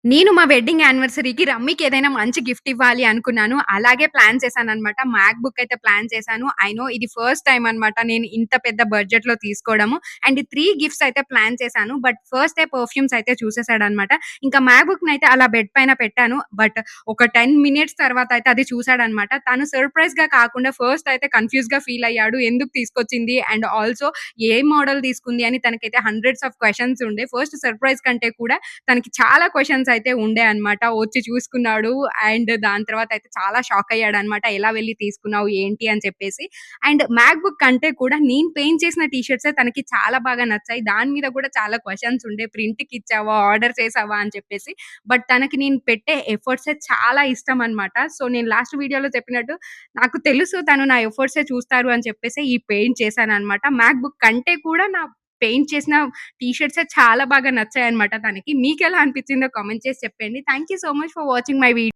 నేను మా వెడ్డింగ్ యానివర్సరీకి రమ్మీకి ఏదైనా మంచి గిఫ్ట్ ఇవ్వాలి అనుకున్నాను. అలాగే ప్లాన్ చేశాననమాట. మ్యాక్ బుక్ అయితే ప్లాన్ చేశాను. ఐ నో ఇది ఫస్ట్ టైమ్ అనమాట నేను ఇంత పెద్ద బడ్జెట్‌లో తీసుకోవడము. అండ్ 3 గిఫ్ట్స్ అయితే ప్లాన్ చేశాను. బట్ ఫస్ట్ డే పర్ఫ్యూమ్స్ అయితే చూసేసాడనమాట. ఇంకా మ్యాక్ బుక్‌నయితే అలా బెడ్ పైన పెట్టాను. బట్ ఒక 10 మినిట్స్ తర్వాత అయితే అది చూసాడనమాట. తను సర్ప్రైజ్‌గా కాకుండా ఫస్ట్ అయితే కన్‌ఫ్యూజ్‌గా ఫీల్ అయ్యాడు. ఎందుకు తీసుకొచ్చింది? అండ్ ఆల్సో ఏ మోడల్ తీసుకుంది అని తనకైతే హండ్రెడ్స్ ఆఫ్ క్వెషన్స్ ఉండే. ఫస్ట్ సర్ప్రైజ్ కంటే కూడా తనకి చాలా క్వెషన్స్ అయితే ఉండే అన్నమాట. వచ్చి చూసుకున్నాడు. అండ్ దాని తర్వాత అయితే చాలా షాక్ అయ్యాడన్నమాట. ఎలా వెళ్లి తీసుకున్నావు? ఏంటి? అని చెప్పేసి. అండ్ మ్యాక్ బుక్ కంటే కూడా నేను పెయింట్ చేసిన టీ షర్ట్సే తనకి చాలా బాగా నచ్చాయి. దాని మీద కూడా చాలా క్వెషన్స్ ఉండే. ప్రింట్‌కిచ్చావా? ఆర్డర్ చేసావా? అని చెప్పేసి. బట్ తనకి నేను పెట్టే ఎఫర్ట్సే చాలా ఇష్టం అన్నమాట. సో, నేను లాస్ట్ వీడియోలో చెప్పినట్టు నాకు తెలుసు తను నా ఎఫర్ట్సే చూస్తారు అని చెప్పేసి ఈ పెయింట్ చేశానన్నమాట. మ్యాక్ బుక్ కంటే కూడా నా పెయింట్ చేసిన టీ షర్ట్సే చాలా బాగా నచ్చాయన్నమాట తనకి. మీకెలా అనిపించిందో కామెంట్ చేసి చెప్పండి. Thank you so much for watching my video.